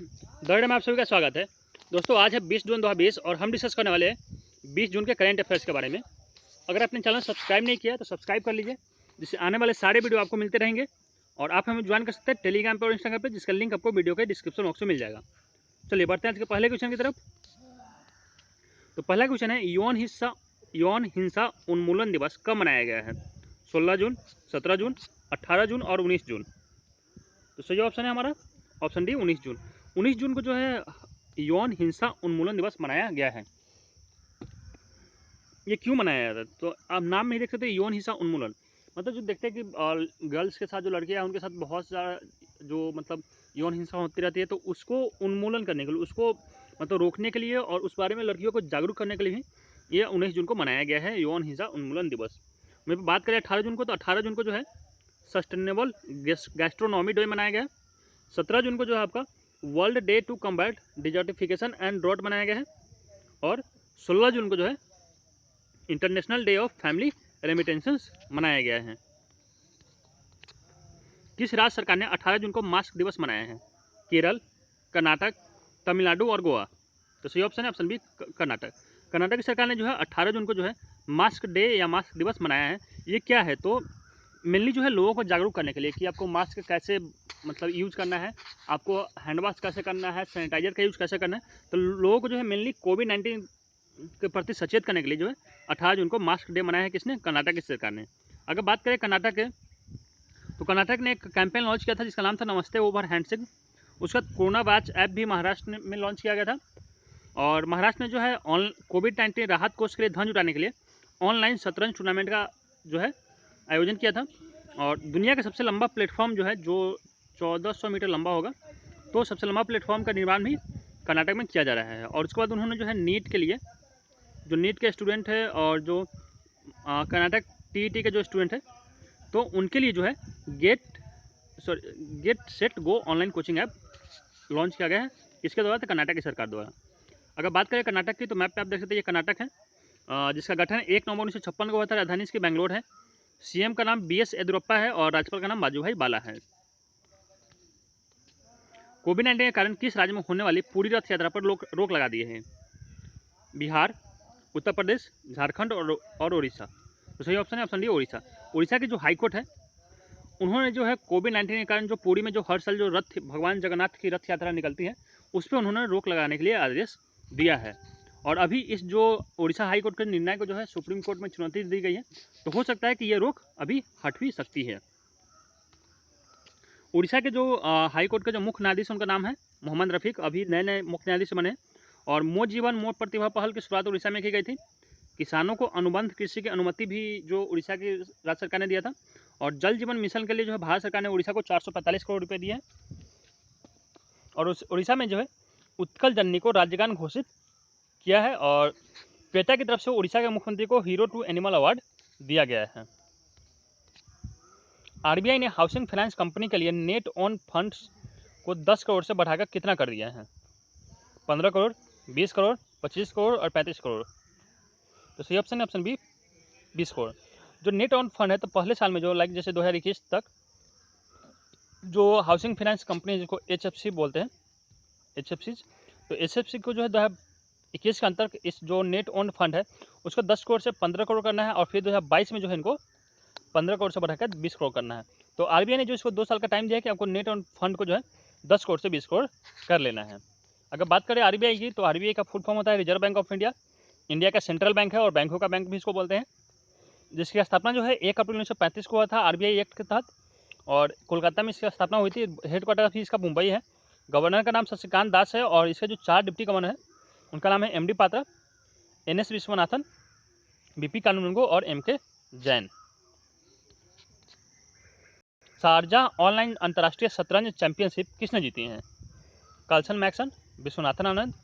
Third में आप सभी का स्वागत है। दोस्तों आज है 20 जून 2020 और हम डिस्कस करने वाले हैं 20 जून के करंट अफेयर्स के बारे में। अगर आपने चैनल सब्सक्राइब नहीं किया तो सब्सक्राइब कर लीजिए, जिससे आने वाले सारे वीडियो आपको मिलते रहेंगे। और आप हमें ज्वाइन कर सकते हैं टेलीग्राम पर और इंस्टाग्राम पर, जिसका लिंक आपको वीडियो के डिस्क्रिप्शन बॉक्स में मिल जाएगा। चलिए बढ़ते हैं आज के पहले क्वेश्चन की तरफ। तो पहला क्वेश्चन है, यौन हिंसा उन्मूलन दिवस कब मनाया गया है? 16 जून, 17 जून, 18 जून और 19 जून। तो सही ऑप्शन है हमारा ऑप्शन डी 19 जून। 19 जून को जो है यौन हिंसा उन्मूलन दिवस मनाया गया है। ये क्यों मनाया जाता है? तो आप नाम में ही देख सकते हैं, यौन हिंसा उन्मूलन। मतलब जो देखते हैं कि गर्ल्स के साथ जो लड़कियां हैं उनके साथ बहुत ज़्यादा जो मतलब यौन हिंसा होती रहती है, तो उसको उन्मूलन करने के लिए, उसको मतलब रोकने के लिए और उस बारे में लड़कियों को जागरूक करने के लिए भी ये 19 जून को मनाया गया है, यौन हिंसा उन्मूलन दिवस। मैं बात करें 18 जून को, तो 18 जून को जो है सस्टेनेबल गैस्ट्रोनॉमी डे मनाया गया है। 17 जून को जो है आपका world day to combat desertification and drought मनाया गया है। और 16 जून को जो है international day of family remittances मनाया गया है। किस राज्य सरकार ने 18 जून को मास्क दिवस मनाया है? केरल, कर्नाटक, तमिलनाडु और गोवा। तो सही ऑप्शन है ऑप्शन बी कर्नाटक। कर्नाटक की सरकार ने जो है 18 जून को जो है मास्क डे या मास्क दिवस मनाया है। ये क्या है? तो मेनली जो है लोगों को जागरूक करने के लिए कि आपको मास्क कैसे मतलब यूज़ करना है, आपको हैंड वॉश कैसे करना है, सैनिटाइजर का यूज़ कैसे करना है। तो लोगों को जो है मेनली कोविड-19 के प्रति सचेत करने के लिए जो है 18 जून को मास्क डे मनाया है। किसने? कर्नाटक की सरकार ने। अगर बात करें कर्नाटक के, तो कर्नाटक ने एक कैंपेन लॉन्च किया था जिसका नाम था नमस्ते ओवर हैंडशेक। उसका कोरोना वॉच ऐप भी महाराष्ट्र में लॉन्च किया गया था। और महाराष्ट्र में जो है कोविड-19 राहत कोष के लिए धन जुटाने के लिए ऑनलाइन शतरंज टूर्नामेंट का जो है आयोजन किया था। और दुनिया का सबसे लंबा प्लेटफॉर्म जो है, जो 1400 मीटर लंबा होगा, तो सबसे लंबा प्लेटफॉर्म का निर्माण भी कर्नाटक में किया जा रहा है। और उसके बाद उन्होंने जो है नीट के लिए, जो नीट के स्टूडेंट है और जो कर्नाटक टीईटी के जो स्टूडेंट है, तो उनके लिए जो है get set go online coaching app launch किया गया है। इसके द्वारा, तो कर्नाटक की सरकार द्वारा। अगर बात करें कर्नाटक की, तो मैप पे आप देख सकते हैं ये कर्नाटक है, जिसका गठन 1 नवंबर 1956 को हुआ था। राजधानी इसकी बेंगलोर है। सीएम का नाम BS येदियुरप्पा है और राज्यपाल का नाम वाजूभाई बाला है। कोविड-19 के कारण किस राज्य में होने वाली पूरी रथ यात्रा पर रोक लगा दी है? बिहार, उत्तर प्रदेश, झारखंड और उड़ीसा। तो सही ऑप्शन है ऑप्शन डी उड़ीसा। उड़ीसा की जो हाईकोर्ट है, उन्होंने जो है कोविड-19 के कारण जो पुरी में जो हर साल जो रथ भगवान जगन्नाथ की रथ यात्रा निकलती है, उस पर उन्होंने रोक लगाने के लिए आदेश दिया है। और अभी इस जो उड़ीसा हाई कोर्ट के निर्णय को जो है सुप्रीम कोर्ट में चुनौती दी गई है, तो हो सकता है कि ये रोक अभी हट भी सकती है। उड़ीसा के जो हाई कोर्ट के जो मुख्य न्यायाधीश, उनका नाम है मोहम्मद रफीक। अभी नए नए मुख्य न्यायाधीश बने। और मोर जीवन मोर प्रतिभा पहल की शुरुआत उड़ीसा में की गई थी। किसानों को अनुबंध कृषि की अनुमति भी जो उड़ीसा की राज्य सरकार ने दिया था। और जल जीवन मिशन के लिए जो है भारत सरकार ने उड़ीसा को 445 करोड़ रुपये दिए हैं। और उस उड़ीसा में जो है उत्कल जननी को राज्यगान घोषित किया है। और पेटा की तरफ से उड़ीसा के मुख्यमंत्री को हीरो टू एनिमल अवार्ड दिया गया है। RBI ने हाउसिंग फाइनेंस कंपनी के लिए नेट ऑन फंड्स को 10 करोड़ से बढ़ाकर कितना कर दिया है? 15 करोड़, 20 करोड़, 25 करोड़ और 35 करोड़। तो सही ऑप्शन है ऑप्शन बी 20 करोड़। जो नेट ऑन फंड है, तो पहले साल में जो जैसे 2021 तक जो हाउसिंग फाइनेंस कंपनी जिसको HFC बोलते हैं, HFC, तो HFC को जो है 2021 के अंतर इस जो नेट ऑन फंड है उसको 10 करोड़ से 15 करोड़ करना है। और फिर 2022 में जो है इनको 15 करोड़ से बढ़ाकर 20 करोड़ करना है। तो RBI ने जो इसको 2 साल का टाइम दिया है कि आपको नेट ऑन फंड को जो है 10 करोड़ से 20 करोड़ कर लेना है। अगर बात करें RBI की, तो RBI का फुल फॉर्म होता है reserve bank of India. India का सेंट्रल बैंक है और बैंकों का बैंक भी इसको बोलते हैं। जिसकी स्थापना जो है 1 अप्रैल 1935 को हुआ था RBI एक्ट के तहत। और कोलकाता में इसकी स्थापना हुई थी। हेडक्वार्टर भी इसका मुंबई है। गवर्नर का नाम शशिकांत दास है और इसके जो 4 डिप्टी गवर्नर हैं उनका नाम है MD Patra, NS Viswanathan, BP कानूनगो और MK जैन। शारजाह ऑनलाइन अंतर्राष्ट्रीय शतरंज चैंपियनशिप किसने जीती है? कार्लसन मैक्सन, विश्वनाथन आनंद,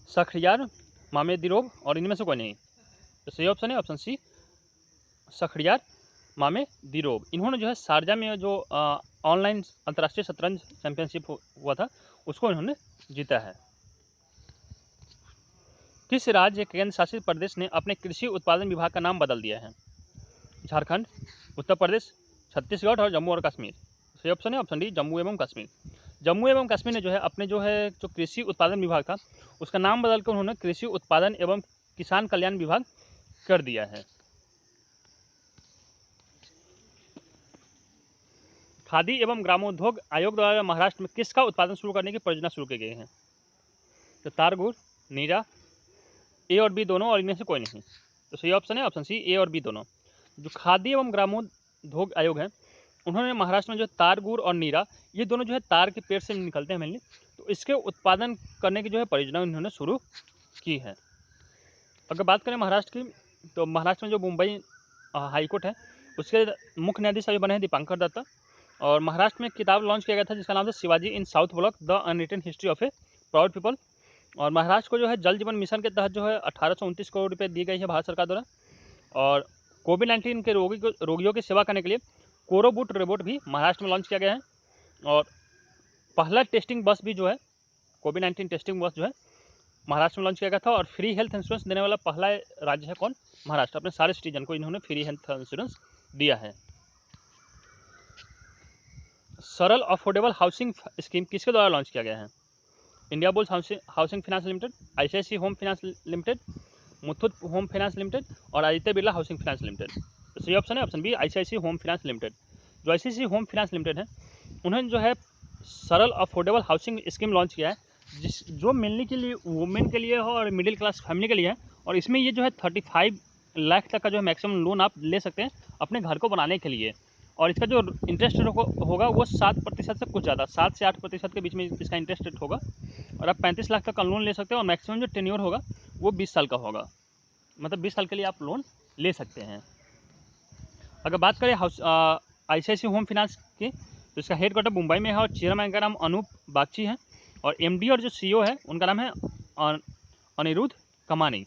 शख्रियार मामेदिरोव और इनमें से कोई नहीं। तो सही ऑप्शन है ऑप्शन सी शख्रियार मामेदिरोव। इन्होंने जो है शारजाह में जो ऑनलाइन अंतर्राष्ट्रीय शतरंज चैंपियनशिप हुआ था उसको इन्होंने जीता है। किस राज्य केंद्र शासित प्रदेश ने अपने कृषि उत्पादन विभाग का नाम बदल दिया है? झारखंड, उत्तर प्रदेश, छत्तीसगढ़ और जम्मू और कश्मीर। सही ऑप्शन है ऑप्शन डी जम्मू एवं कश्मीर। जम्मू एवं कश्मीर ने जो है अपने जो कृषि उत्पादन विभाग था उसका नाम बदलकर उन्होंने कृषि उत्पादन एवं किसान कल्याण विभाग कर दिया है। खादी एवं ग्रामोद्योग आयोग द्वारा महाराष्ट्र में किसका उत्पादन शुरू करने की परियोजना शुरू की गई है? तो तार गुड़, नीरा, ए और बी दोनों, और इनमें से कोई नहीं। तो सही ऑप्शन है ऑप्शन सी, ए और बी दोनों। जो खादी एवं ग्रामोद्योग आयोग है उन्होंने महाराष्ट्र में जो तार गुड़ और नीरा, ये दोनों जो है तार के पेड़ से निकलते हैं मेनली, तो इसके उत्पादन करने की जो है परियोजना उन्होंने शुरू की है। अगर बात करें महाराष्ट्र की, तो महाराष्ट्र में जो मुंबई हाईकोर्ट है उसके मुख्य न्यायाधीश अभी बने हैं दीपांकर दत्ता। और महाराष्ट्र में एक किताब लॉन्च किया गया था जिसका नाम था Shivaji in South Block the unwritten history of a proud people. और महाराष्ट्र को जो है जल जीवन मिशन के तहत जो है 1829 करोड़ रुपये दी गई है भारत सरकार द्वारा। और कोविड-19 के रोगियों की सेवा करने के लिए कोरोबूट रोबोट भी महाराष्ट्र में लॉन्च किया गया है। और पहला टेस्टिंग बस भी जो है कोविड-19 टेस्टिंग बस जो है महाराष्ट्र में लॉन्च किया गया था। और फ्री हेल्थ इंश्योरेंस देने वाला पहला राज्य है कौन? महाराष्ट्र। अपने सारे सिटीजन को इन्होंने फ्री हेल्थ इंश्योरेंस दिया है। सरल अफोर्डेबल हाउसिंग स्कीम किसके द्वारा लॉन्च किया गया है? Indiabulls housing finance limited, ICICI home finance limited, Muthoot home finance limited और Aditya Birla housing finance limited. तो सही ऑप्शन है option B, ICICI home finance limited. जो आईसीआईसी होम फाइनेंस लिमिटेड है उन्होंने जो है सरल अफोर्डेबल हाउसिंग स्कीम लॉन्च किया है जो मेनली के लिए वुमेन के लिए हो और मिडिल क्लास फैमिली के लिए है। और इसमें ये जो है 35 लाख तक का जो है मैक्सिमम लोन आप ले सकते हैं अपने घर को बनाने के लिए। और इसका जो इंटरेस्ट रेट होगा वो 7% से कुछ ज़्यादा, 7 से 8% के बीच में इसका इंटरेस्ट रेट होगा। और आप 35 लाख तक का लोन ले सकते हैं और मैक्सिमम जो टेन्योर होगा वो 20 साल का होगा, मतलब 20 साल के लिए आप लोन ले सकते हैं। अगर बात करें आईसीआईसी होम फाइनेंस की, तो इसका हेडक्वार्टर मुंबई में है और चेयरमैन का नाम अनूप बागची है। और एमडी और जो सीईओ है उनका नाम है अनिरुद्ध कमानी।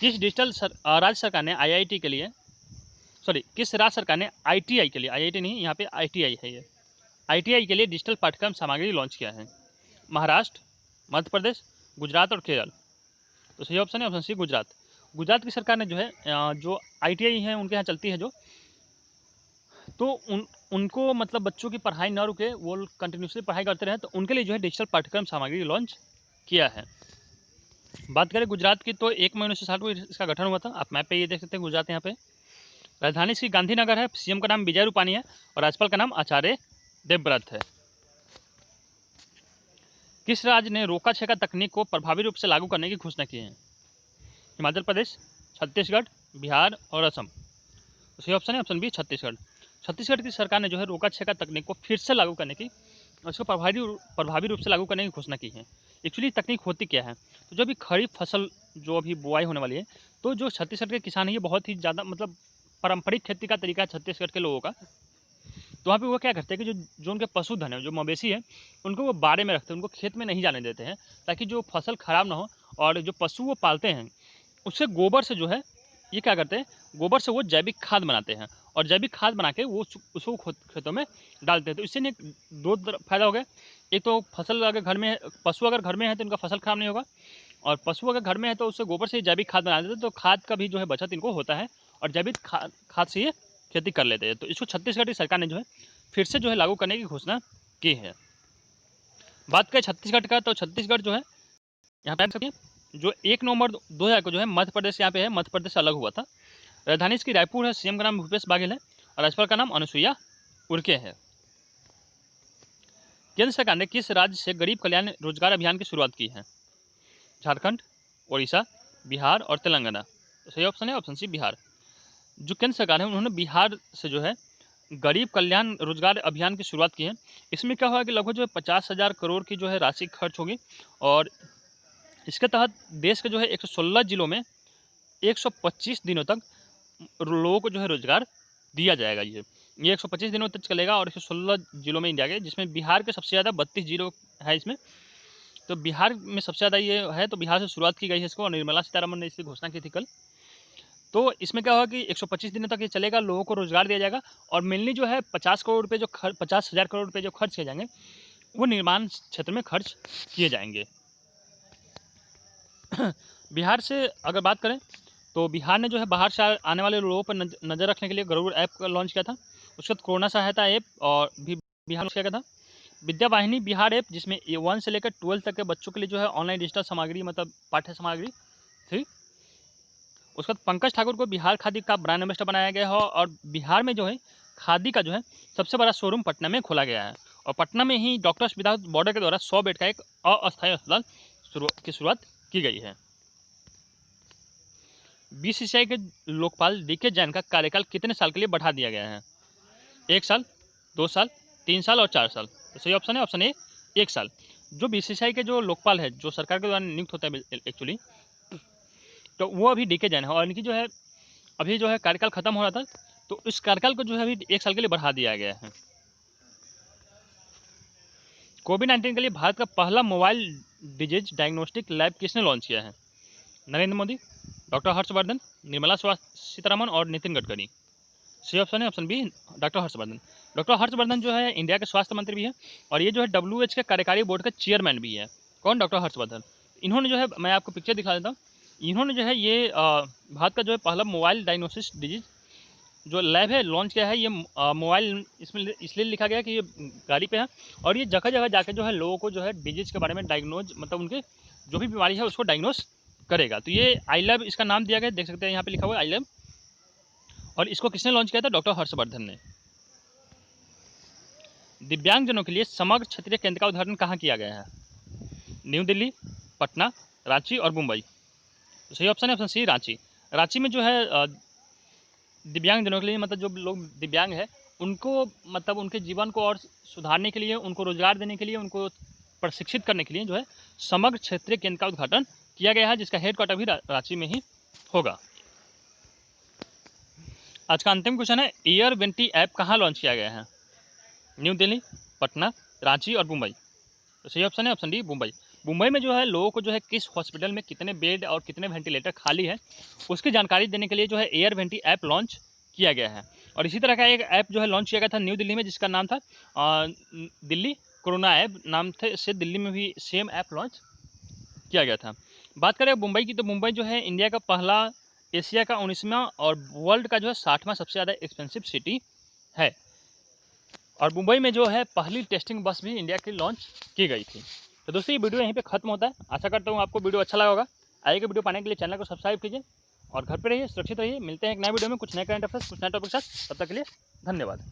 किस डिजिटल राज्य सरकार ने आईआईटी के लिए, किस राज्य सरकार ने आईटीआई के लिए, आईआईटी नहीं यहाँ पे आईटीआई है, ये आईटीआई के लिए डिजिटल पाठ्यक्रम सामग्री लॉन्च किया है? महाराष्ट्र, मध्य प्रदेश, गुजरात और केरल। तो सही ऑप्शन है ऑप्शन सी, गुजरात। गुजरात की सरकार ने जो है जो आईटीआई है उनके यहाँ चलती है जो, तो उनको मतलब बच्चों की पढ़ाई न रुके, वो कंटिन्यूसली पढ़ाई करते रहे, तो उनके लिए जो है डिजिटल पाठ्यक्रम सामग्री लॉन्च किया है। बात करें गुजरात की, तो 1 मई 1960 को इसका गठन हुआ था। आप मैप पे ये देख सकते हैं गुजरात यहाँ पे। राजधानी इसकी गांधीनगर है, सीएम का नाम विजय रूपानी है और राज्यपाल का नाम आचार्य देवव्रत है। किस राज्य ने रोका छेका तकनीक को प्रभावी रूप से लागू करने की घोषणा की है? हिमाचल प्रदेश, छत्तीसगढ़, बिहार और असम। तो सही ऑप्शन है ऑप्शन बी, छत्तीसगढ़। छत्तीसगढ़ की सरकार ने जो है रोका छेका तकनीक को फिर से लागू करने की, उसको प्रभावी रूप से लागू करने की घोषणा की है। एक्चुअली तकनीक होती क्या है, तो जो अभी खरीफ फसल जो अभी बुआई होने वाली है, तो जो छत्तीसगढ़ के किसान हैं ये बहुत ही ज़्यादा मतलब पारंपरिक खेती का तरीका है छत्तीसगढ़ के लोगों का। तो वहाँ पे वो क्या करते हैं कि जो उनके पशुधन है, जो मवेशी है, उनको वो बाड़े में रखते हैं, उनको खेत में नहीं जाने देते हैं, ताकि जो फसल खराब ना हो। और जो पशु वो पालते हैं उससे गोबर से जो है ये क्या करते हैं, गोबर से वो जैविक खाद बनाते हैं और जैविक खाद बना के वो उसको खेतों में डालते हैं। तो इससे दो फायदा हो गया। एक तो फसल अगर घर में है, पशु अगर घर में है तो इनका फसल खराब नहीं होगा, और पशु अगर घर में है तो उससे गोबर से जैविक खाद बना देते हैं, तो खाद का भी जो है बचत इनको होता है और जैविक खाद से ये खेती कर लेते हैं। तो इसको छत्तीसगढ़ की सरकार ने जो है फिर से जो है लागू करने की घोषणा की है। बात करें छत्तीसगढ़ का, तो छत्तीसगढ़ जो है यहाँ पे जो 1 नवंबर 2000 को जो है मध्य प्रदेश यहाँ पे है, मध्य प्रदेश से अलग हुआ था। राजधानी इसकी रायपुर है, सीएम का नाम भूपेश बाघेल है और राज्यपाल का नाम अनुसुईया उइके है। केंद्र सरकार ने किस राज्य से गरीब कल्याण रोजगार अभियान की शुरुआत की है? झारखंड, उड़ीसा, बिहार और तेलंगाना। तो सही ऑप्शन है ऑप्शन सी, बिहार। जो केंद्र सरकार है उन्होंने बिहार से जो है गरीब कल्याण रोजगार अभियान की शुरुआत की है। इसमें क्या हुआ कि लगभग जो है 50,000 करोड़ की जो है राशि खर्च होगी और इसके तहत देश के जो है 116 जिलों में 125 दिनों तक लोगों को जो है रोजगार दिया जाएगा। ये 125 दिनों तक चलेगा और 116 जिलों में इंडिया के, जिसमें बिहार के सबसे ज़्यादा 32 जिलों है इसमें। तो बिहार में सबसे ज़्यादा ये है, तो बिहार से शुरुआत की गई है इसको और निर्मला सीतारमण ने इसकी घोषणा की थी कल। तो इसमें क्या होगा कि 125 दिनों तक ये चलेगा, लोगों को रोजगार दिया जाएगा और मेनली जो है 50 करोड़ रुपये 50,000 करोड़ रुपये जो खर्च किए जाएंगे वो निर्माण क्षेत्र में खर्च किए जाएंगे। बिहार से अगर बात करें तो बिहार ने जो है बाहर से आने वाले लोगों पर नज़र रखने के लिए गरुड़ ऐप लॉन्च किया था। उसके बाद कोरोना सहायता ऐप और भी बिहार में क्या था, विद्या वाहिनी बिहार ऐप, जिसमें 1 से लेकर 12 तक के बच्चों के लिए जो है ऑनलाइन डिजिटल सामग्री मतलब पाठ्य सामग्री थी। उसके बाद पंकज ठाकुर को बिहार खादी का ब्रांड एम्बेसडर बनाया गया है और बिहार में जो है खादी का जो है सबसे बड़ा शोरूम पटना में खोला गया है और पटना में ही डॉक्टर्स विदाउट बॉर्डर के द्वारा 100 बेड का एक अस्थायी अस्पताल की शुरुआत की गई है। बीसीसीआई के लोकपाल डीके जैन का कार्यकाल कितने साल के लिए बढ़ा दिया गया है? 1 साल, 2 साल, 3 साल और 4 साल। तो सही ऑप्शन है ऑप्शन ए 1 साल। जो बीसीसीआई के जो लोकपाल है, जो सरकार के द्वारा नियुक्त होता है एक्चुअली, तो वो अभी डीके जैन है और इनकी जो है अभी जो है कार्यकाल खत्म हो रहा था, तो इस कार्यकाल को जो है अभी 1 साल के लिए बढ़ा दिया गया है। कोविड-19 के लिए भारत का पहला मोबाइल डिजीज डायग्नोस्टिक लैब किसने लॉन्च किया है? नरेंद्र मोदी, डॉक्टर हर्षवर्धन, निर्मला सीतारमण और नितिन गडकरी। सही ऑप्शन है option B doctor Harshvardhan. Doctor Harshvardhan जो है इंडिया के स्वास्थ्य मंत्री भी है और ये जो है WHO के कार्यकारी बोर्ड के चेयरमैन भी है। कौन? डॉक्टर हर्षवर्धन। इन्होंने जो है, मैं आपको पिक्चर दिखा देता हूँ, इन्होंने जो है ये भारत का जो है पहला मोबाइल डायग्नोसिस डिजीज जो लैब है लॉन्च किया है। ये मोबाइल इसमें इसलिए लिखा गया है कि ये गाड़ी पे है और ये जगह जगह जाके जो है लोगों को जो है डिजीज के बारे में डायग्नोज मतलब उनके जो भी बीमारी है उसको डायग्नोस करेगा। तो ये आई लैब इसका नाम दिया गया, देख सकते हैं यहाँ पे लिखा हुआ है आई लैब, और इसको किसने लॉन्च किया था? डॉक्टर हर्षवर्धन ने। दिव्यांगजनों के लिए समग्र क्षेत्रीय केंद्र का उद्घाटन कहाँ किया गया है? न्यू दिल्ली, पटना, रांची और मुंबई। तो सही ऑप्शन है ऑप्शन सी रांची। रांची में जो है दिव्यांगजनों के लिए मतलब जो लोग दिव्यांग है उनको मतलब उनके जीवन को और सुधारने के लिए, उनको रोजगार देने के लिए, उनको प्रशिक्षित करने के लिए जो है समग्र क्षेत्रीय केंद्र का उद्घाटन किया गया है, जिसका हेडक्वार्टर भी रांची में ही होगा। आज का अंतिम क्वेश्चन है, एयर वेंटी ऐप कहाँ लॉन्च किया गया है? न्यू दिल्ली, पटना, रांची और मुंबई। तो सही ऑप्शन है ऑप्शन डी मुंबई। मुंबई में जो है लोगों को जो है किस हॉस्पिटल में कितने बेड और कितने वेंटिलेटर खाली है उसकी जानकारी देने के लिए जो है एयर वेंटी ऐप लॉन्च किया गया है। और इसी तरह का एक ऐप जो है लॉन्च किया गया था न्यू दिल्ली में, जिसका नाम था दिल्ली कोरोना ऐप नाम थे से दिल्ली में भी सेम ऐप लॉन्च किया गया था। बात करें मुंबई की, तो मुंबई जो है इंडिया का पहला, एशिया का 19वां और वर्ल्ड का जो है 60वां सबसे ज़्यादा एक्सपेंसिव सिटी है। और मुंबई में जो है पहली टेस्टिंग बस भी इंडिया की लॉन्च की गई थी। तो दोस्तों ये वीडियो यहीं पे खत्म होता है। आशा करता हूँ आपको वीडियो अच्छा लगा होगा। आगे के वीडियो पाने के लिए चैनल को सब्सक्राइब कीजिए और घर पे रहिए, सुरक्षित रहिए। मिलते हैं एक नए वीडियो में कुछ नए करंट अफेयर्स, कुछ नए टॉपिक के साथ। तब तक के लिए धन्यवाद।